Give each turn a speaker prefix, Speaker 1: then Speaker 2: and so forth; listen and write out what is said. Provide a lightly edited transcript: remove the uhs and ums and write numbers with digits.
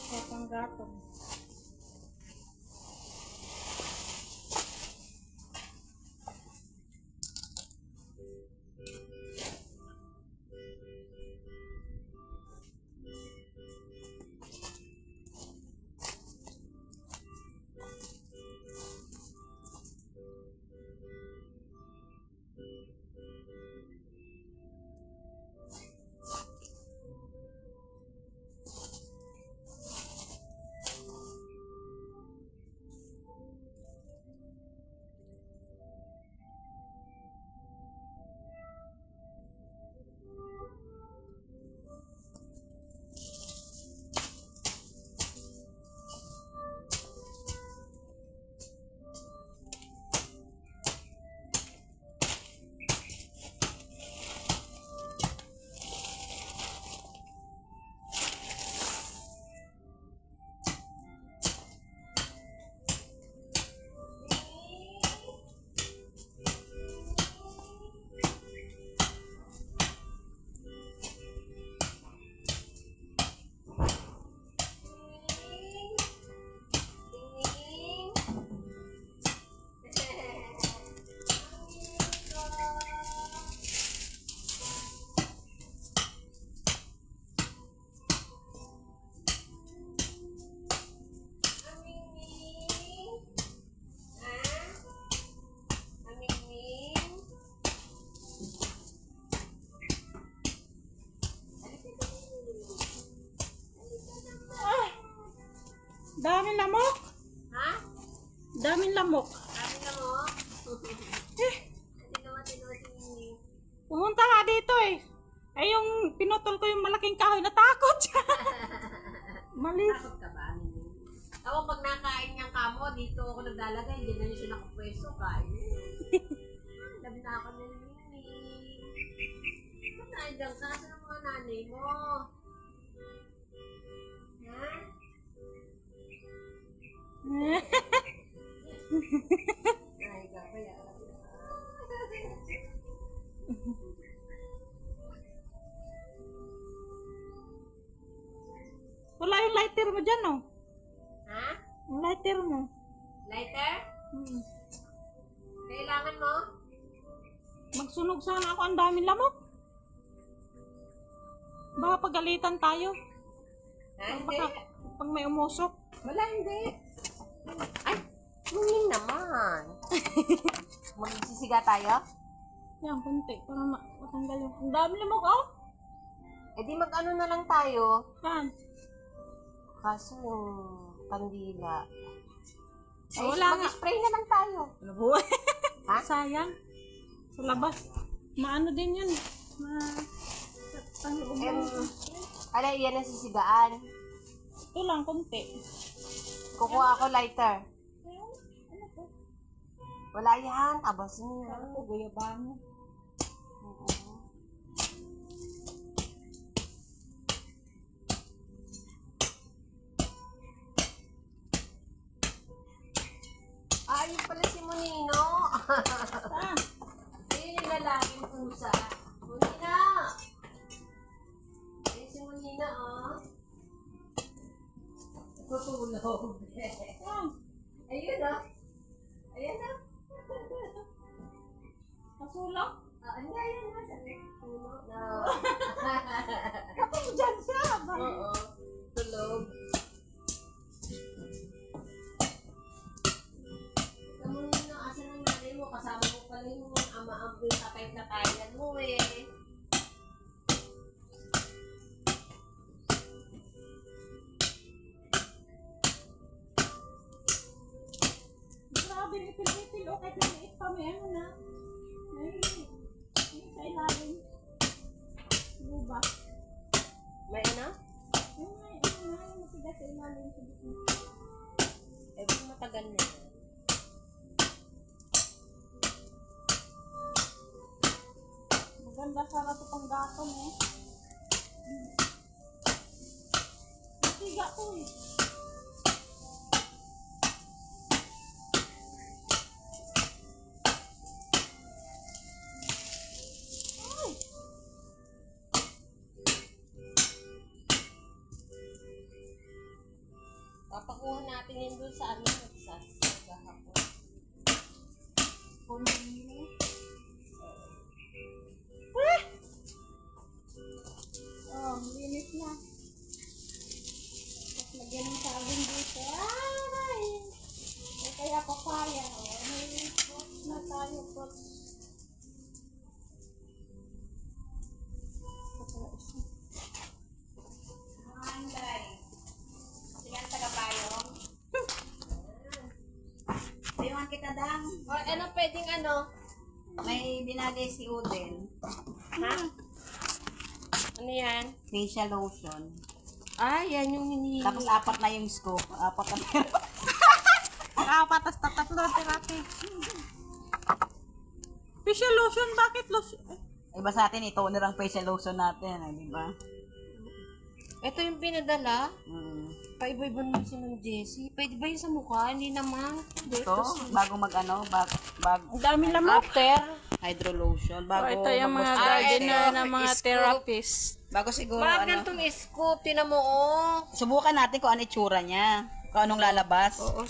Speaker 1: Sa panggatong. Daming lamok.
Speaker 2: Ha?
Speaker 1: Daming lamok.
Speaker 2: Sabi na mo?
Speaker 1: Eh,
Speaker 2: Hindi naman tinusin.
Speaker 1: pumunta ka dito eh. Ay, yung pinutol ko yung malaking kahoy, natakot siya. Mali.
Speaker 2: Takot ka ba? Ako pag nakain niyang kamo, dito ako naglalagay. Hindi na niya siya nakapwesto. Kain. Labi na ako ng Nini. Ba't nandiyan ka? Saan ang mga nanay mo? Ha? Ay, kaya.
Speaker 1: Wala yung lighter mo dyan, oh.
Speaker 2: Ha?
Speaker 1: Yung lighter mo.
Speaker 2: Lighter?
Speaker 1: Hmm.
Speaker 2: Kailangan mo?
Speaker 1: Magsunog sana ako, ang daming lamok. Baka pagalitan tayo.
Speaker 2: Ha? Hindi.
Speaker 1: Pag may umusok.
Speaker 2: Wala, hindi. Ay, huling naman. Magsisiga tayo?
Speaker 1: Yan, kunti. Para matanggal yung... Ang daming lamok, oh.
Speaker 2: Eh di mag-ano na lang tayo.
Speaker 1: Saan?
Speaker 2: Kaso yung kandila. Ay,
Speaker 1: Wala nga.
Speaker 2: mag-spray na lang tayo.
Speaker 1: Labuhay.
Speaker 2: Ha?
Speaker 1: Sayang. Sa labas. Maano din yan. Tangloob lang.
Speaker 2: Ala, iyan ang sisigaan.
Speaker 1: Ito lang, kunti.
Speaker 2: Kukuha ako lighter.
Speaker 1: Ayun, ano to?
Speaker 2: Wala yan. Tabas niya.
Speaker 1: Ano to? Guyabano.
Speaker 2: Ah, yun pala si Monino.
Speaker 1: Saan?
Speaker 2: Ayun yung lalaking pusa. Monina! Ayun si Monina, oh. Tutulog.
Speaker 1: Saan?
Speaker 2: Ayun, oh. Ayan, oh.
Speaker 1: Kasulok?
Speaker 2: Ano yan, oh. Sabi, tulog na.
Speaker 1: Kapag dyan siya.
Speaker 2: Oo. Tulog. Monino, asan ang nanay mo? Kasama mo pala yung ama-ama yung tatay-tatayan mo, eh.
Speaker 1: Grabe, itil-itil. O, kahit maliit pa, may ano na. May sa ilalim. Luba.
Speaker 2: May ano?
Speaker 1: Yung may ano na, yung matigas sa ilalim. Sa gitna.
Speaker 2: Eh, kung matagal na yan.
Speaker 1: Maganda sana ito pang gatong eh. Matiga to eh. Ay!
Speaker 2: Papakuha natin yun dun sa ano, sa gahapon.
Speaker 1: Oh, linis na. Tapos lagyan ng sabon dito. Ay! Eh, kaya papaya. Oh, may fruits na tayo. Fruits.
Speaker 3: Anday. Sige, taga-payong. Ayungan kita, Dang.
Speaker 2: O, ano pwedeng ano?
Speaker 3: May binagay si Uden.
Speaker 2: Ha? Ano yan?
Speaker 3: Facial lotion.
Speaker 2: Ah, yan yung hinihingi.
Speaker 3: Tapos 4 na yung scoop. 4 na pero.
Speaker 1: Apat, tas tatlo, therapy. Facial lotion, bakit lotion?
Speaker 3: Iba sa atin, toner ang facial lotion natin. Ay, di ba?
Speaker 2: Ito yung pinadala.
Speaker 3: Paiba-iba
Speaker 2: Naman si Ma'am Jessie. Pwede ba yun sa mukha? Hindi naman.
Speaker 3: Ito, bago mag-ano,
Speaker 1: Ang dami lamok.
Speaker 2: After.
Speaker 3: hydro lotion. Bago
Speaker 1: Ito yung mga
Speaker 3: mag-wash
Speaker 1: gardener
Speaker 3: face.
Speaker 1: na mga
Speaker 2: Scoop.
Speaker 1: therapist.
Speaker 3: Bago siguro,
Speaker 2: Bakit
Speaker 3: ano,
Speaker 2: ganitong scoop? Tinan mo, oh.
Speaker 3: subukan natin kung ano itsura niya. Kung anong lalabas.
Speaker 2: Oo,